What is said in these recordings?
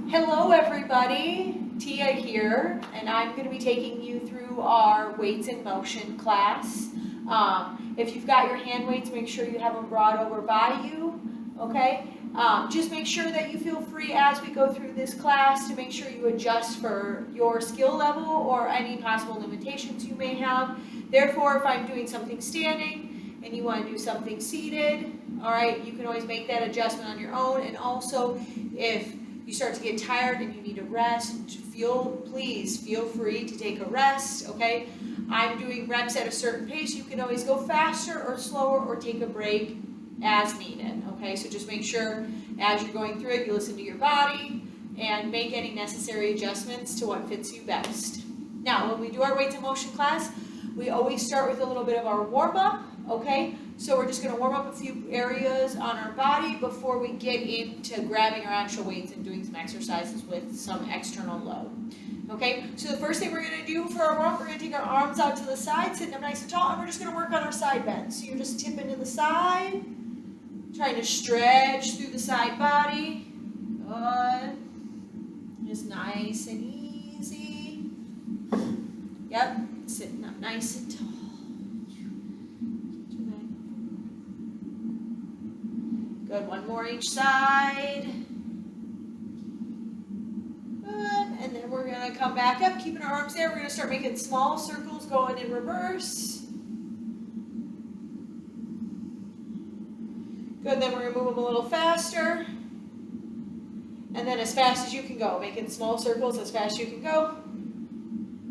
Hello everybody, Tia here, and I'm going to be taking you through our weights in motion class. If you've got your hand weights, make sure you have them brought over by you, okay? Just make sure that you feel free as we go through this class to make sure you adjust for your skill level or any possible limitations you may have. Therefore, if I'm doing something standing and you want to do something seated, all right, you can always make that adjustment on your own. And also, if you start to get tired and you need a rest, please feel free to take a rest, okay? I'm doing reps at a certain pace. You can always go faster or slower or take a break as needed, okay? So just make sure as you're going through it, you listen to your body and make any necessary adjustments to what fits you best. Now, when we do our weights in motion class, we always start with a little bit of our warm-up, okay? So we're just going to warm up a few areas on our body before we get into grabbing our actual weights and doing some exercises with some external load. Okay, so the first thing we're going to do for our warm-up, we're going to take our arms out to the side, sitting up nice and tall, and we're just going to work on our side bend. So you're just tipping to the side, trying to stretch through the side body. Good. Just nice and easy. Yep, sitting up nice and tall. Good, one more each side. Good, and then we're gonna come back up, keeping our arms there. We're gonna start making small circles going in reverse. Good, then we're gonna move them a little faster. And then as fast as you can go, making small circles as fast as you can go.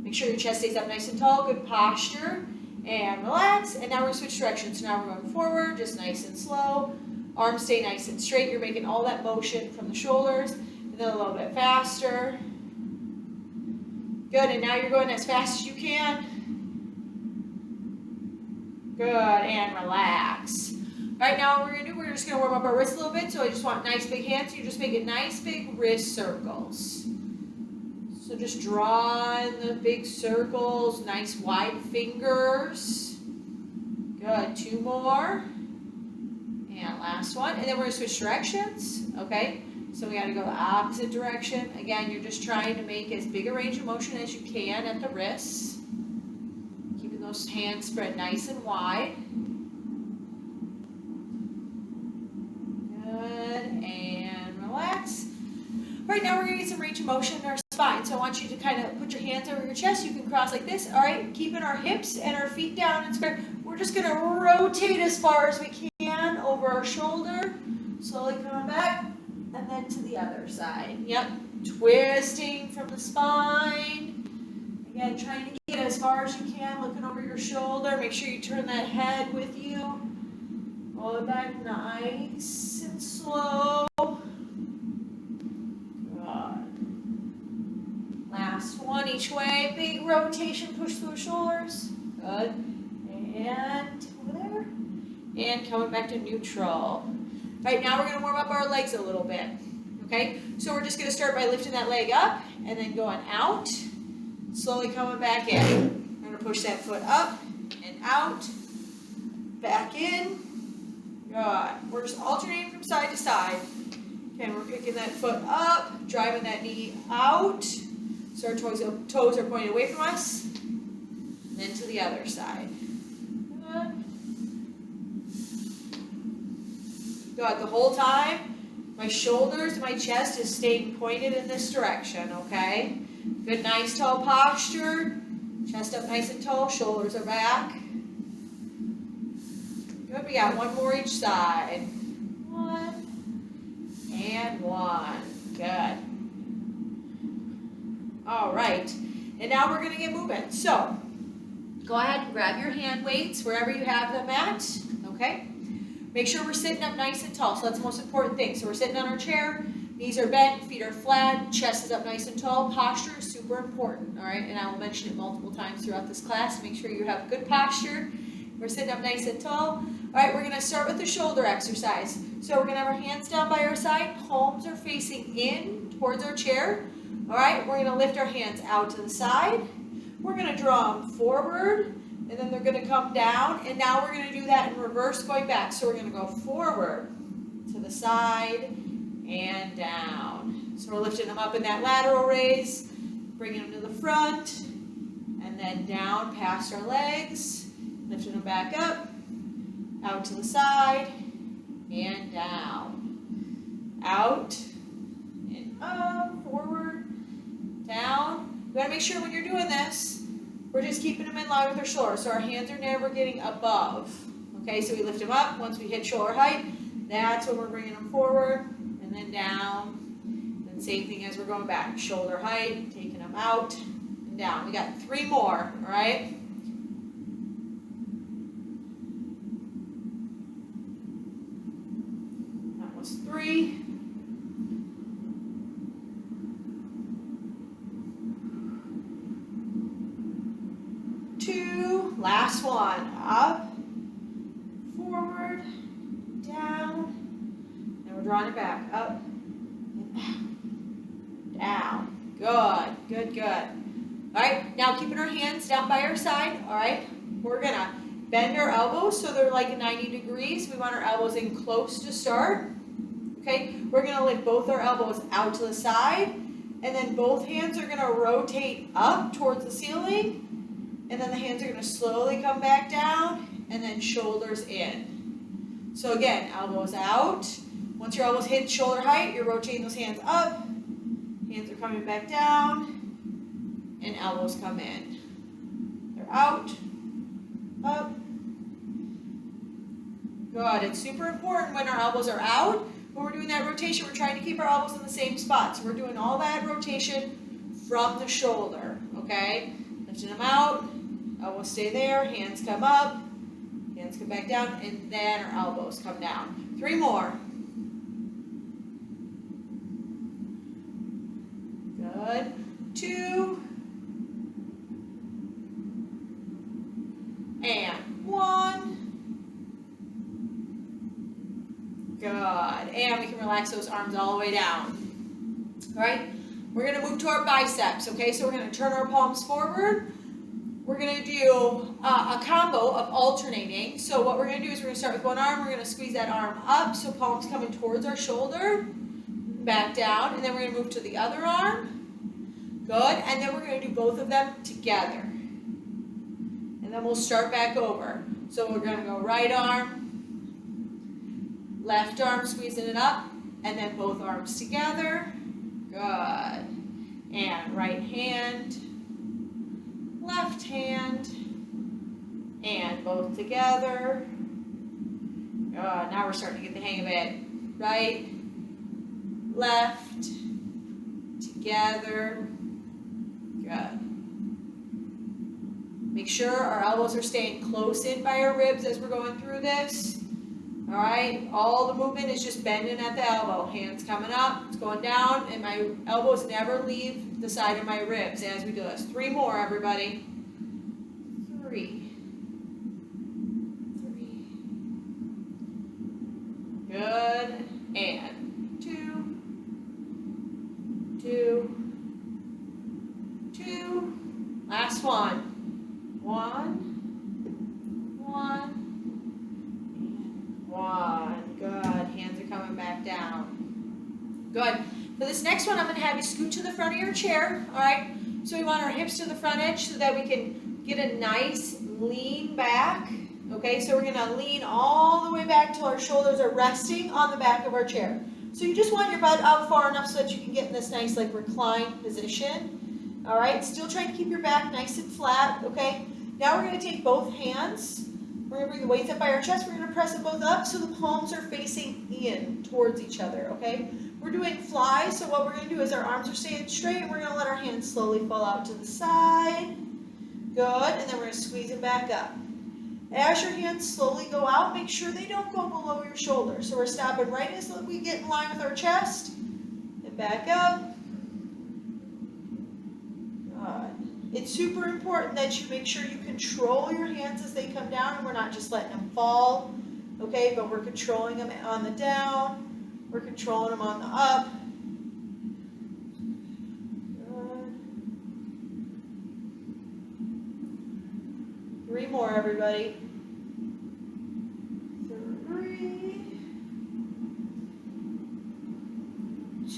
Make sure your chest stays up nice and tall, good posture, and relax. And now we're gonna switch directions. So now we're going forward, just nice and slow. Arms stay nice and straight. You're making all that motion from the shoulders. And then a little bit faster. Good, and now you're going as fast as you can. Good, and relax. All right, now what we're going to do, we're just going to warm up our wrists a little bit. So I just want nice big hands. So you're just making nice big wrist circles. So just draw in the big circles, nice wide fingers. Good, two more. And last one, and then we're going to switch directions, okay? So we got to go the opposite direction. Again, you're just trying to make as big a range of motion as you can at the wrists. Keeping those hands spread nice and wide. Good, and relax. All right, now we're going to get some range of motion in our spine. So I want you to kind of put your hands over your chest. You can cross like this, all right? Keeping our hips and our feet down and square. We're just going to rotate as far as we can over our shoulder, slowly coming back, and then to the other side. Yep, twisting from the spine. Again, trying to get as far as you can, looking over your shoulder. Make sure you turn that head with you. Roll it back nice and slow. Good. Last one each way. Big rotation, push through the shoulders. Good. And over there. And coming back to neutral. All right, now we're going to warm up our legs a little bit. Okay, so we're just going to start by lifting that leg up and then going out. Slowly coming back in. We're going to push that foot up and out. Back in. Good. We're just alternating from side to side. Okay, we're picking that foot up, driving that knee out. So our toes are pointed away from us. And then to the other side. Good. The whole time, my shoulders and my chest is staying pointed in this direction, okay? Good, nice tall posture. Chest up nice and tall, shoulders are back. Good, we got one more each side. One, and one. Good. All right, and now we're gonna get moving. So, go ahead and grab your hand weights wherever you have them at, okay? Make sure we're sitting up nice and tall, so that's the most important thing. So we're sitting on our chair, knees are bent, feet are flat, chest is up nice and tall. Posture is super important, all right? And I will mention it multiple times throughout this class. Make sure you have good posture. We're sitting up nice and tall. All right, we're gonna start with the shoulder exercise. So we're gonna have our hands down by our side, palms are facing in towards our chair. All right, we're gonna lift our hands out to the side. We're gonna draw them forward. And then they're going to come down, and now we're going to do that in reverse going back. So we're going to go forward to the side and down. So we're lifting them up in that lateral raise, bringing them to the front, and then down past our legs, lifting them back up, out to the side, and down. Out, and up, forward, down. You gotta make sure when you're doing this, we're just keeping them in line with our shoulders, so our hands are never getting above. Okay, so we lift them up. Once we hit shoulder height, that's when we're bringing them forward, and then down. And same thing as we're going back. Shoulder height, taking them out, and down. We got 3 more, all right? That was 3. Last one, up, forward, down, and we're drawing it back, up, and down. Good, good, good. All right, now keeping our hands down by our side, all right? We're gonna bend our elbows so they're like 90 degrees. We want our elbows in close to start, okay? We're gonna lift both our elbows out to the side, and then both hands are gonna rotate up towards the ceiling, and then the hands are going to slowly come back down, and then shoulders in. So again, elbows out. Once your elbows hit shoulder height, you're rotating those hands up. Hands are coming back down, and elbows come in. They're out, up. Good. It's super important when our elbows are out. When we're doing that rotation, we're trying to keep our elbows in the same spot. So we're doing all that rotation from the shoulder, okay? Lifting them out. Elbows stay there, hands come up, hands come back down, and then our elbows come down. 3 more. Good. 2. And 1. Good. And we can relax those arms all the way down. All right. We're going to move to our biceps, okay? So we're going to turn our palms forward. We're going to do a combo of alternating. So what we're going to do is we're going to start with one arm. We're going to squeeze that arm up, so palms coming towards our shoulder. Back down, and then we're going to move to the other arm. Good. And then we're going to do both of them together. And then we'll start back over. So we're going to go right arm, left arm, squeezing it up, and then both arms together. Good. And right hand, left hand, and both together. Good. Now we're starting to get the hang of it. Right, left, together. Good. Make sure our elbows are staying close in by our ribs as we're going through this. All right, all the movement is just bending at the elbow. Hands coming up, it's going down, and my elbows never leave the side of my ribs as we do this. 3 more, everybody. 3. Good. And 2. 2. 2. Last one. 1. 1. 1. Good. Hands are coming back down. Good. For this next one, I'm going to have you scoot to the front of your chair. All right. So we want our hips to the front edge so that we can get a nice lean back. Okay. So we're going to lean all the way back till our shoulders are resting on the back of our chair. So you just want your butt out far enough so that you can get in this nice like reclined position. All right. Still trying to keep your back nice and flat. Okay. Now we're going to take both hands. We're going to bring the weights up by our chest. We're going to press them both up so the palms are facing in towards each other, okay? We're doing flies, so what we're going to do is our arms are staying straight, and we're going to let our hands slowly fall out to the side. Good, and then we're going to squeeze it back up. As your hands slowly go out, make sure they don't go below your shoulders. So we're stopping right as we get in line with our chest, and back up. Good. It's super important that you make sure you control your hands as they come down, and we're not just letting them fall, okay? But we're controlling them on the down. We're controlling them on the up. Good. 3 more, everybody. 3.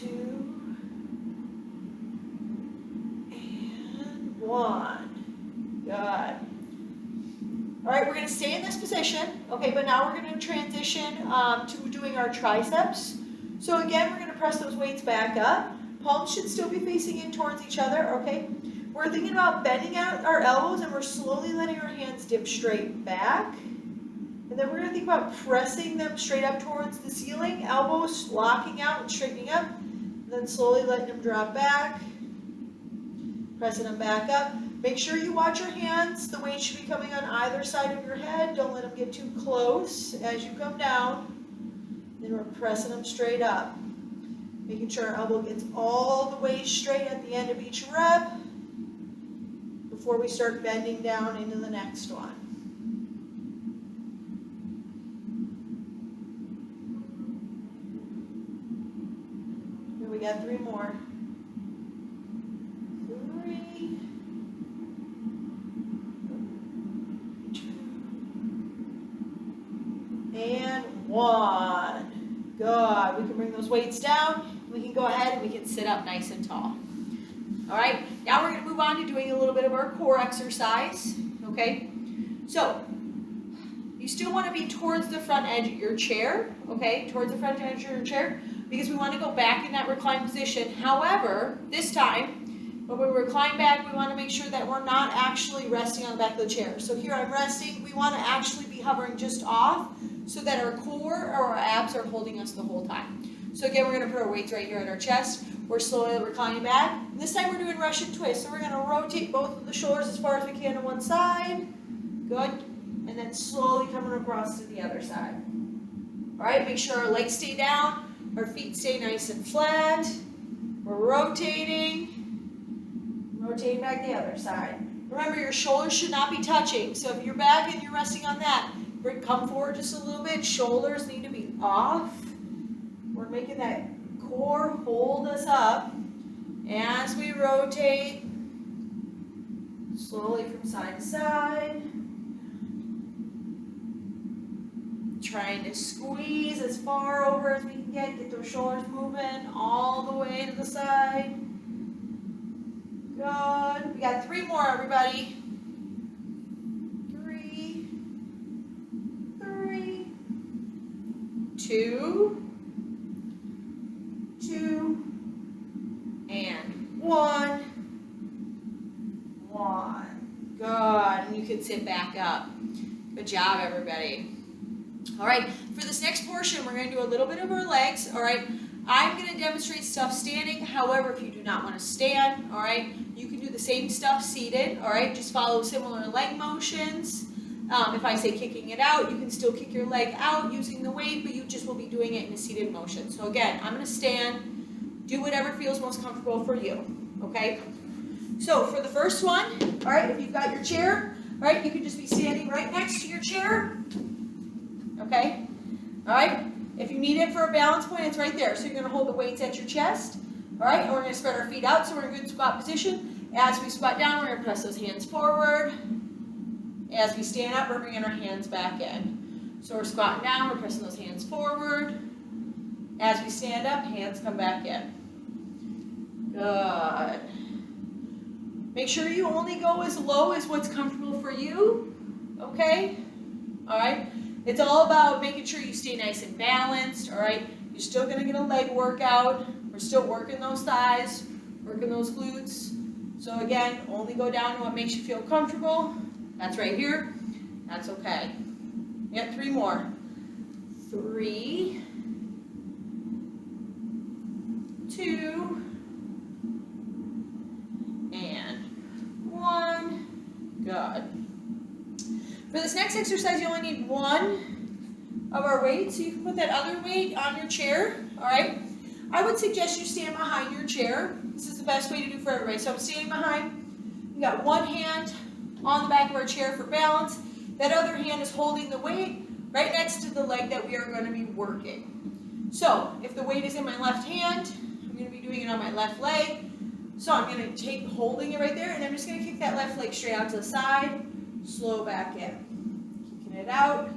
2. 1. Good. All right, we're going to stay in this position, okay, but now we're going to transition to doing our triceps. So again, we're going to press those weights back up. Palms should still be facing in towards each other, okay? We're thinking about bending out our elbows and we're slowly letting our hands dip straight back. And then we're going to think about pressing them straight up towards the ceiling, elbows locking out and straightening up. And then slowly letting them drop back, pressing them back up. Make sure you watch your hands. The weight should be coming on either side of your head. Don't let them get too close as you come down. Then we're pressing them straight up. Making sure our elbow gets all the way straight at the end of each rep before we start bending down into the next one. Here we got 3 more. 3, 2, and 1. Good. We can bring those weights down. We can go ahead and we can sit up nice and tall. All right. Now we're going to move on to doing a little bit of our core exercise. Okay. So you still want to be towards the front edge of your chair. Okay. Towards the front edge of your chair because we want to go back in that reclined position. However, this time when we recline back, we want to make sure that we're not actually resting on the back of the chair. So here I'm resting. We want to actually be hovering just off so that our core or our abs are holding us the whole time. So again, we're going to put our weights right here at our chest. We're slowly reclining back. And this time we're doing Russian twist. So we're going to rotate both of the shoulders as far as we can to one side. Good. And then slowly coming across to the other side. All right, make sure our legs stay down. Our feet stay nice and flat. We're rotating. Rotating back the other side. Remember, your shoulders should not be touching. So if you're back and you're resting on that, come forward just a little bit. Shoulders need to be off. We're making that core hold us up as we rotate slowly from side to side. Trying to squeeze as far over as we can get those shoulders moving all the way to the side. Good. We got 3 more, everybody. 3, 2, and 1. Good. And you can sit back up. Good job, everybody. All right, for this next portion, we're going to do a little bit of our legs. All right, I'm going to demonstrate stuff standing. However, if you do not want to stand, all right, you can do the same stuff seated. All right, just follow similar leg motions. If I say kicking it out, you can still kick your leg out using the weight, but you just will be doing it in a seated motion. So again, I'm going to stand. Do whatever feels most comfortable for you, okay? So for the first one, all right, if you've got your chair, all right, you can just be standing right next to your chair, okay? All right, if you need it for a balance point, it's right there. So you're going to hold the weights at your chest, all right, and we're going to spread our feet out so we're in a good squat position. As we squat down, we're going to press those hands forward. As we stand up, we're bringing our hands back in. So we're squatting down, we're pressing those hands forward. As we stand up, hands come back in. Good. Make sure you only go as low as what's comfortable for you, okay? All right? It's all about making sure you stay nice and balanced, all right? You're still going to get a leg workout. We're still working those thighs, working those glutes. So again, only go down to what makes you feel comfortable. That's right here. That's okay. Yep, 3 more. 3, 2, and 1. Good. For this next exercise, you only need 1 of our weights. So you can put that other weight on your chair, all right? I would suggest you stand behind your chair. This is the best way to do for everybody. So I'm standing behind. You got one hand on the back of our chair for balance. That other hand is holding the weight right next to the leg that we are going to be working. So if the weight is in my left hand, I'm going to be doing it on my left leg. So I'm going to take holding it right there, and I'm just going to kick that left leg straight out to the side, slow back in. Kicking it out,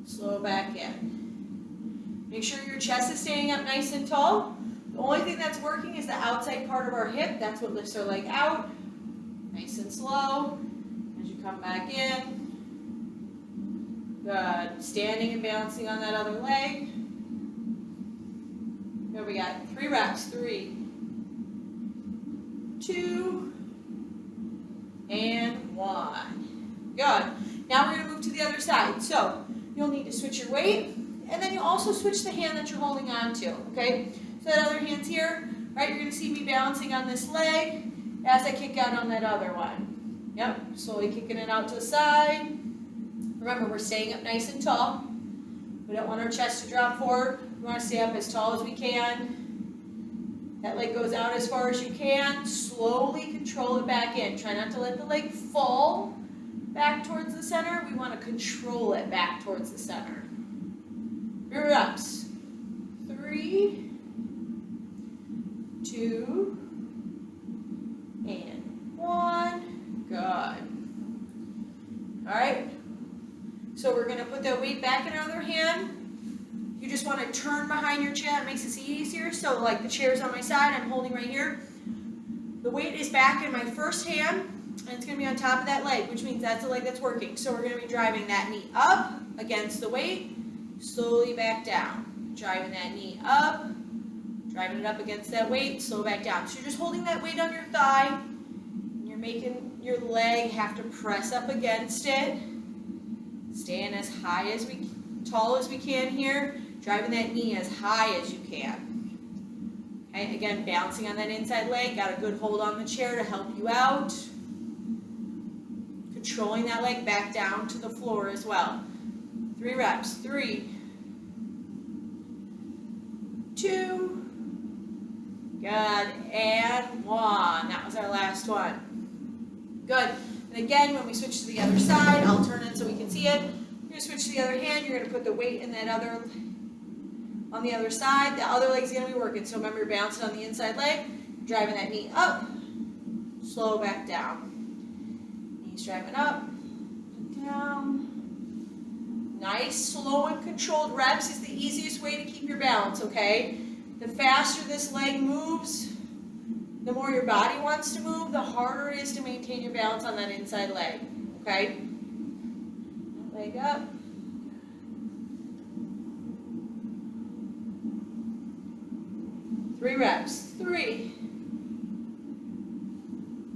slow back in. Make sure your chest is standing up nice and tall. The only thing that's working is the outside part of our hip. That's what lifts our leg out. Nice and slow as you come back in. Good. Standing and balancing on that other leg. Here we got 3 reps. 3, 2, and 1. Good. Now we're going to move to the other side. So you'll need to switch your weight, and then you'll also switch the hand that you're holding on to, okay? So that other hand's here, right? You're going to see me balancing on this leg as I kick out on that other one. Yep, slowly kicking it out to the side. Remember, we're staying up nice and tall. We don't want our chest to drop forward. We want to stay up as tall as we can. That leg goes out as far as you can. Slowly control it back in. Try not to let the leg fall back towards the center. We want to control it back towards the center. 3 reps. 3, 2, and 1. Good. All right. So we're going to put that weight back in our other hand. You just want to turn behind your chair. It makes this easier. So like the chair's on my side, I'm holding right here. The weight is back in my first hand, and it's going to be on top of that leg, which means that's the leg that's working. So we're going to be driving that knee up against the weight, slowly back down. Driving that knee up, driving it up against that weight, slow back down. So you're just holding that weight on your thigh, and you're making your leg have to press up against it. Staying as high as tall as we can here, driving that knee as high as you can. Okay, again, balancing on that inside leg, got a good hold on the chair to help you out. Controlling that leg back down to the floor as well. 3 reps. 3, 2, good, and 1. That was our last one. Good. And again, when we switch to the other side, I'll turn it so we can see it. You're going to switch to the other hand. You're going to put the weight in that other, on the other side. The other leg's going to be working. So remember, you're bouncing on the inside leg, driving that knee up, slow back down. Knees driving up, down. Nice, slow and controlled reps is the easiest way to keep your balance, okay? The faster this leg moves, the more your body wants to move, the harder it is to maintain your balance on that inside leg, okay? Leg up. Three reps. 3,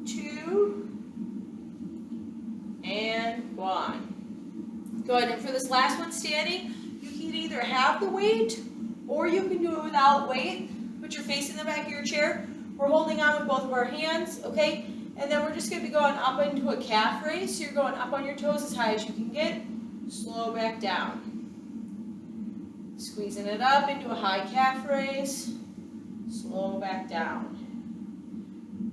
2, and 1. Good. And for this last one standing, you can either have the weight or you can do it without weight. Put your face in the back of your chair. We're holding on with both of our hands, okay? And then we're just going to be going up into a calf raise. So you're going up on your toes as high as you can get. Slow back down. Squeezing it up into a high calf raise. Slow back down.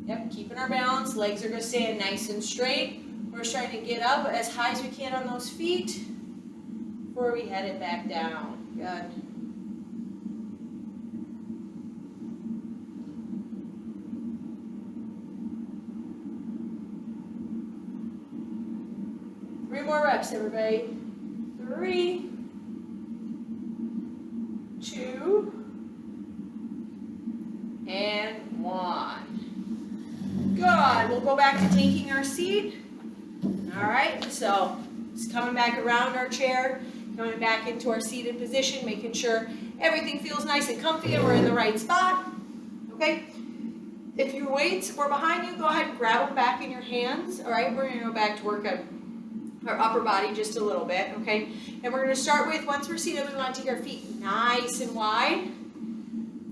Yep, keeping our balance. Legs are going to stay nice and straight. We're just trying to get up as high as we can on those feet before we head it back down. Good. More reps, everybody. 3, 2, and 1. Good. We'll go back to taking our seat. All right. So just coming back around our chair, coming back into our seated position, making sure everything feels nice and comfy and we're in the right spot. Okay. If your weights were behind you, go ahead and grab them back in your hands. All right. We're going to go back to work on our upper body just a little bit, okay? And we're going to start with, once we're seated, we want to take our feet nice and wide.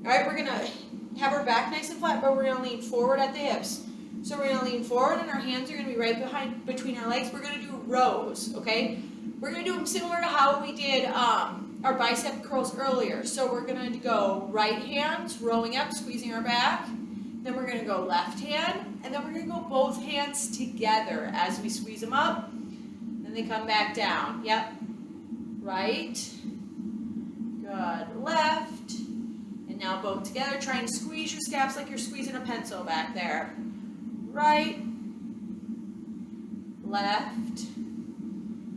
All right, we're going to have our back nice and flat, but we're going to lean forward at the hips. So we're going to lean forward, and our hands are going to be right between our legs. We're going to do rows, okay? We're going to do them similar to how we did our bicep curls earlier. So we're going to go right hands, rowing up, squeezing our back. Then we're going to go left hand, and then we're going to go both hands together as we squeeze them up. They come back down. Yep. Right. Good. Left. And now both together. Trying to squeeze your scaps like you're squeezing a pencil back there. Right. Left.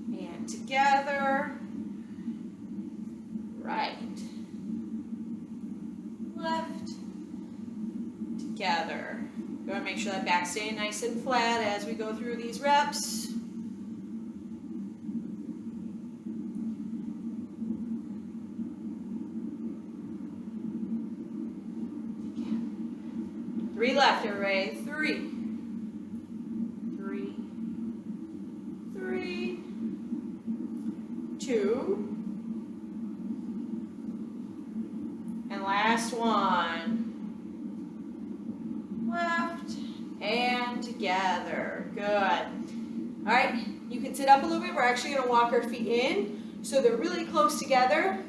And together. Right. Left. Together. Good. want to make sure that back's staying nice and flat as we go through these reps. Three left, everybody. 3. 3. 3. 2. And last one. Left and together. Good. All right, you can sit up a little bit. We're actually going to walk our feet in so they're really close together.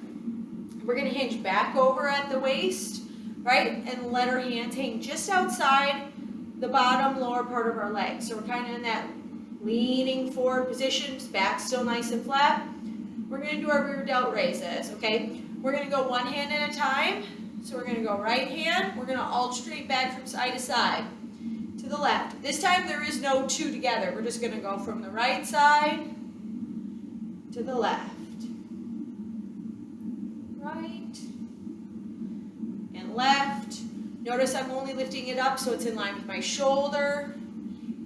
We're going to hinge back over at the waist, right, and let our hands hang just outside the bottom lower part of our legs. So we're kind of in that leaning forward position, back still nice and flat. We're going to do our rear delt raises, okay? We're going to go one hand at a time. So we're going to go right hand. We're going to alternate back from side to side to the left. This time there is no two together. We're just going to go from the right side to the left. Right and left. Notice I'm only lifting it up so it's in line with my shoulder.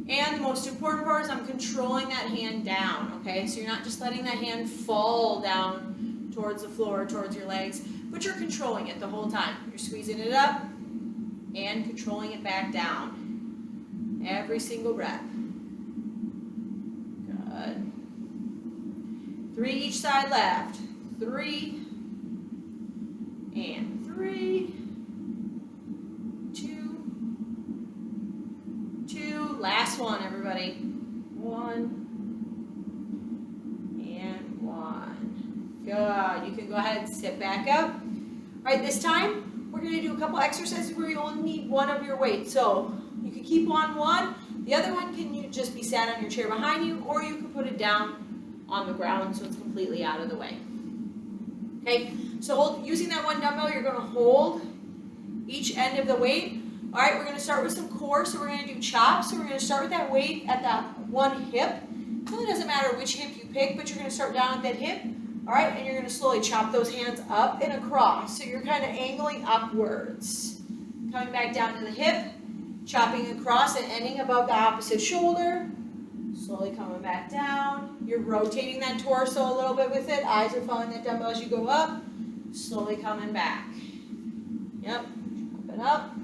And the most important part is I'm controlling that hand down, okay? So you're not just letting that hand fall down towards the floor, towards your legs, but you're controlling it the whole time. You're squeezing it up and controlling it back down. Every single rep. Good. 3 each side left. 3 and 3. 2. 2. Last one, everybody. 1 and 1. Good. You can go ahead and sit back up. All right, this time we're going to do a couple exercises where you only need one of your weights. So you can keep on one. The other one can you just be sat on your chair behind you, or you can put it down on the ground so it's completely out of the way. Okay, so using that one dumbbell, you're going to hold each end of the weight. All right, we're going to start with some core, so we're going to do chops. So we're going to start with that weight at that one hip. It really doesn't matter which hip you pick, but you're going to start down at that hip. All right, and you're going to slowly chop those hands up and across. So you're kind of angling upwards. Coming back down to the hip, chopping across and ending above the opposite shoulder. Slowly coming back down. You're rotating that torso a little bit with it. Eyes are following that dumbbell as you go up. Slowly coming back. Yep, up and up.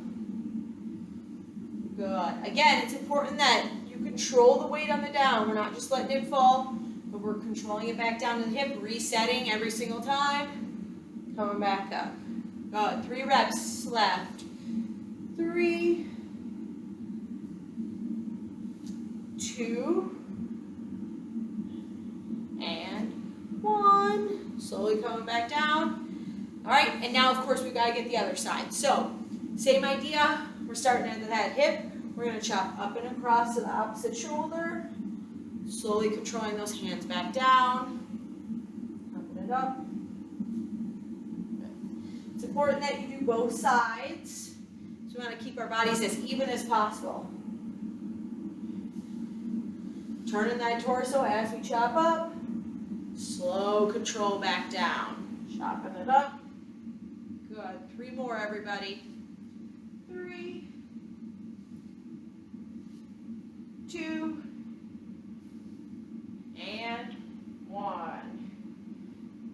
Good. Again, it's important that you control the weight on the down. We're not just letting it fall, but we're controlling it back down to the hip, resetting every single time. Coming back up. Good. 3 reps left. 3, 2, and 1. Slowly coming back down. All right, and now, of course, we've got to get the other side. So, same idea. We're starting at that hip. We're going to chop up and across to the opposite shoulder. Slowly controlling those hands back down. Open it up. It's important that you do both sides. So we want to keep our bodies as even as possible. Turning that torso as we chop up. Slow control back down. Chopping it up. Good. 3 more, everybody. 3, 2, and 1.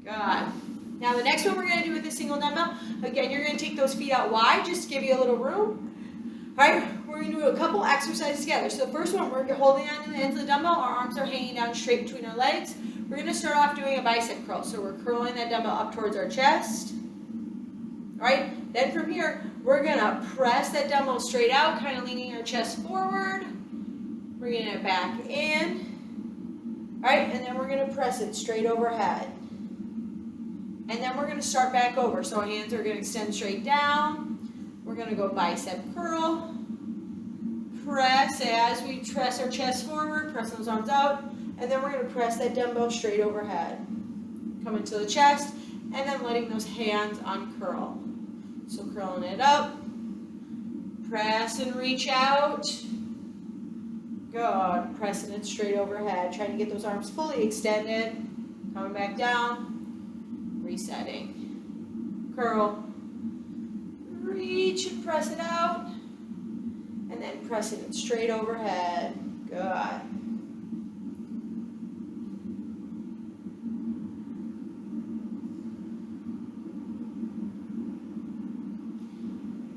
Good. Now the next one we're going to do with the single dumbbell, again, you're going to take those feet out wide just to give you a little room. All right, we're going to do a couple exercises together. So the first one, we're holding on to the ends of the dumbbell. Our arms are hanging down straight between our legs. We're going to start off doing a bicep curl. So we're curling that dumbbell up towards our chest. All right, then from here, we're going to press that dumbbell straight out, kind of leaning our chest forward. Bringing it back in. All right, and then we're going to press it straight overhead. And then we're going to start back over. So our hands are going to extend straight down. We're going to go bicep curl. Press as we press our chest forward, press those arms out. And then we're going to press that dumbbell straight overhead. Coming to the chest, and then letting those hands uncurl. So curling it up. Press and reach out. Good. Pressing it straight overhead. Trying to get those arms fully extended. Coming back down. Resetting. Curl. Reach and press it out. and then pressing it straight overhead. Good.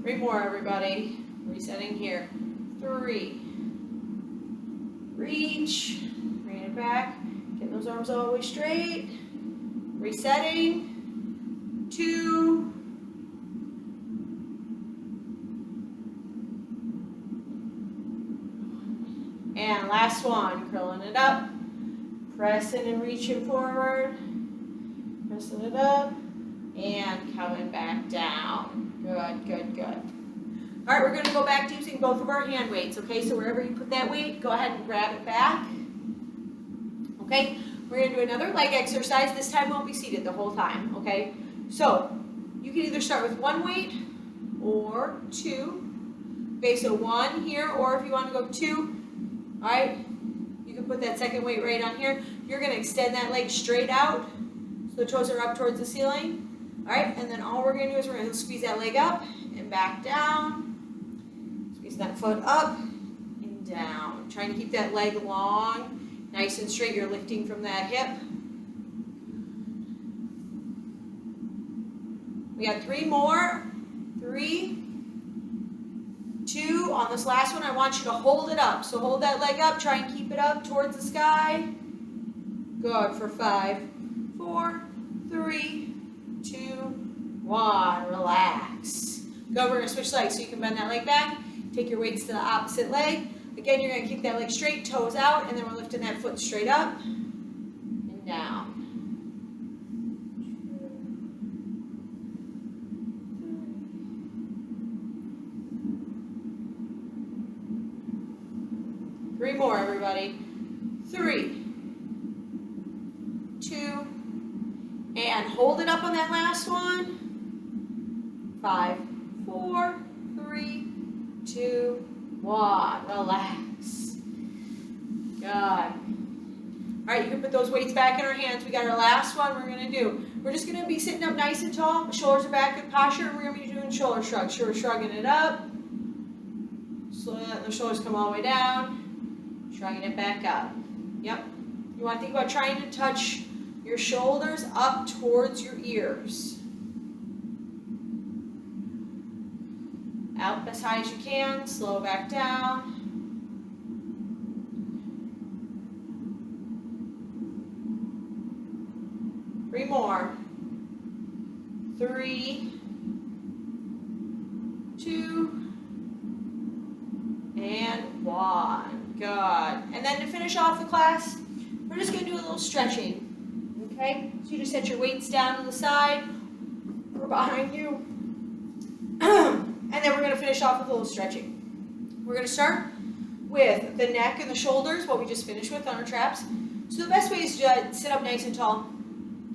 Three more, everybody. Resetting here. 3. Reach. Bring it back. Get those arms all the way straight. Resetting. 2. And last one. Curling it up. Pressing and reaching forward. Pressing it up. And coming back down. Good, good, good. All right, we're going to go back to using both of our hand weights, okay? So wherever you put that weight, go ahead and grab it back. Okay, we're going to do another leg exercise. This time won't be seated the whole time, okay? So you can either start with 1 weight or 2. Okay, so 1 here, or if you want to go 2, all right, you can put that second weight right on here. You're going to extend that leg straight out so the toes are up towards the ceiling. All right, and then all we're going to do is we're going to squeeze that leg up and back down. Squeeze that foot up and down. Trying to keep that leg long, nice and straight. You're lifting from that hip. We got 3 more. 3, 2. On this last one, I want you to hold it up. So hold that leg up. Try and keep it up towards the sky. Good for 5, 4, 3, 2, 1. Relax. Go, we're going to switch legs so you can bend that leg back. Take your weights to the opposite leg. Again, you're going to keep that leg straight, toes out, and then we're lifting that foot straight up and down. 3 more, everybody. 3, 2, and hold it up on that last one. 5, 4, 3, 2, 1. Relax. Good. All right, you can put those weights back in our hands. We got our last one we're going to do. We're just going to be sitting up nice and tall. Shoulders are back, good posture. And we're going to be doing shoulder shrugs. So we're shrugging it up. Slowly letting the shoulders come all the way down. Shrugging it back up. Yep. You want to think about trying to touch your shoulders up towards your ears. Out as high as you can. Slow back down. Three more. 3, 2, and 1. Good. And then to finish off the class, we're just going to do a little stretching. Okay? So you just set your weights down to the side or behind you. And then we're going to finish off with a little stretching. We're going to start with the neck and the shoulders, what we just finished with on our traps. So the best way is to sit up nice and tall.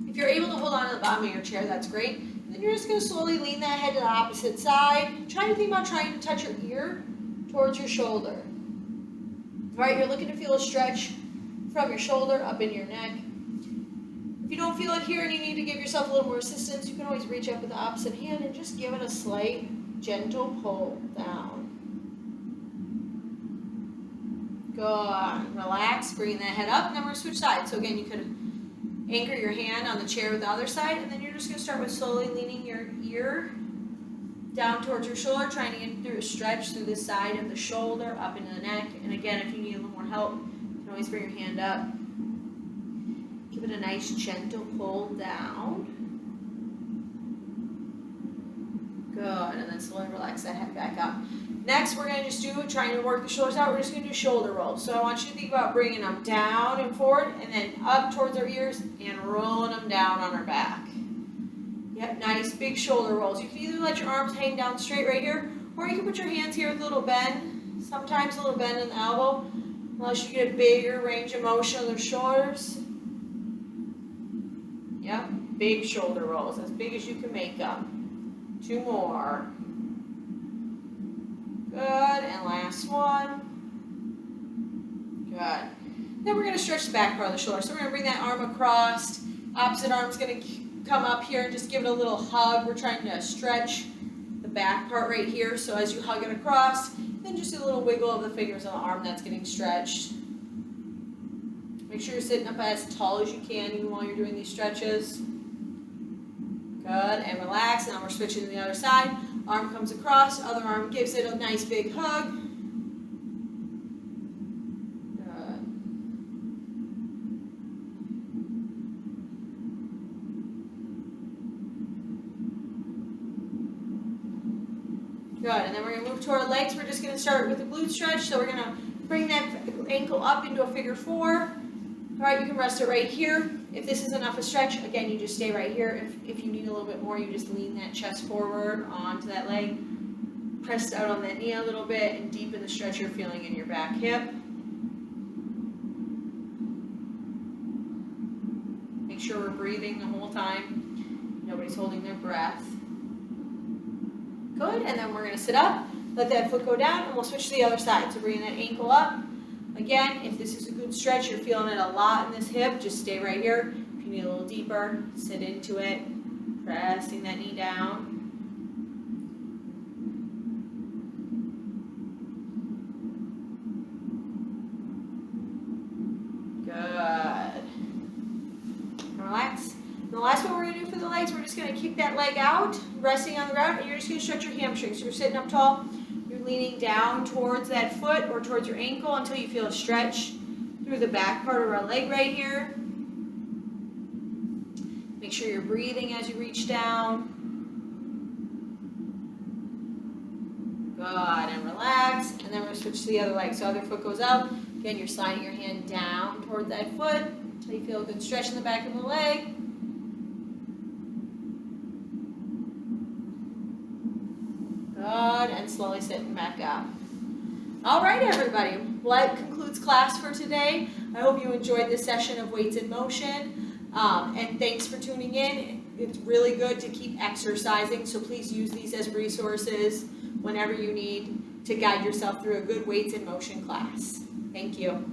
If you're able to hold on to the bottom of your chair, that's great. And then you're just going to slowly lean that head to the opposite side. Try to think about trying to touch your ear towards your shoulder. All right, you're looking to feel a stretch from your shoulder up into your neck. If you don't feel it here and you need to give yourself a little more assistance, you can always reach up with the opposite hand and just give it a slight, gentle pull down. Good. Relax, bring that head up, and then we're going to switch sides. So again, you could anchor your hand on the chair with the other side, and then you're just going to start with slowly leaning your ear down towards your shoulder, trying to get through a stretch through the side of the shoulder, up into the neck. And again, if you need a little more help, you can always bring your hand up. Give it a nice gentle pull down. Good, and then slowly relax that head back up. Next, we're going to just do, trying to work the shoulders out, we're just going to do shoulder rolls. So I want you to think about bringing them down and forward, and then up towards our ears, and rolling them down on our back. Yep, nice big shoulder rolls. You can either let your arms hang down straight right here, or you can put your hands here with a little bend. Sometimes a little bend in the elbow, unless you get a bigger range of motion of the shoulders. Yep, big shoulder rolls, as big as you can make them. 2 more. Good, and last one. Good. Then we're going to stretch the back part of the shoulder. So we're going to bring that arm across. Opposite arm's going to come up here and just give it a little hug. We're trying to stretch the back part right here. So as you hug it across, then Then just do a little wiggle of the fingers on the arm that's getting stretched. Make sure you're sitting up as tall as you can even while you're doing these stretches. Good, and relax. Now we're switching to the other side. Arm comes across, other arm gives it a nice big hug. Good. Good, and then we're going to move to our legs. We're just going to start with a glute stretch. So we're going to bring that ankle up into a figure 4. All right, you can rest it right here. If this is enough a stretch, again, you just stay right here. If you need a little bit more, you just lean that chest forward onto that leg. Press out on that knee a little bit and deepen the stretch you're feeling in your back hip. Make sure we're breathing the whole time. Nobody's holding their breath. Good, and then we're going to sit up. Let that foot go down, and we'll switch to the other side. So bringing that ankle up. Again, if this is a good stretch, you're feeling it a lot in this hip, just stay right here. If you need a little deeper, sit into it, pressing that knee down. Good. Relax. And the last one we're going to do for the legs, we're just going to kick that leg out, resting on the ground, and you're just going to stretch your hamstrings. So you're sitting up tall. Leaning down towards that foot or towards your ankle until you feel a stretch through the back part of our leg right here. Make sure you're breathing as you reach down. Good, and relax. And then we're going to switch to the other leg. So other foot goes out. Again, you're sliding your hand down toward that foot until you feel a good stretch in the back of the leg. Good, and slowly sitting back up. All right, everybody. Well, that concludes class for today. I hope you enjoyed this session of Weights in Motion. And thanks for tuning in. It's really good to keep exercising, so please use these as resources whenever you need to guide yourself through a good Weights in Motion class. Thank you.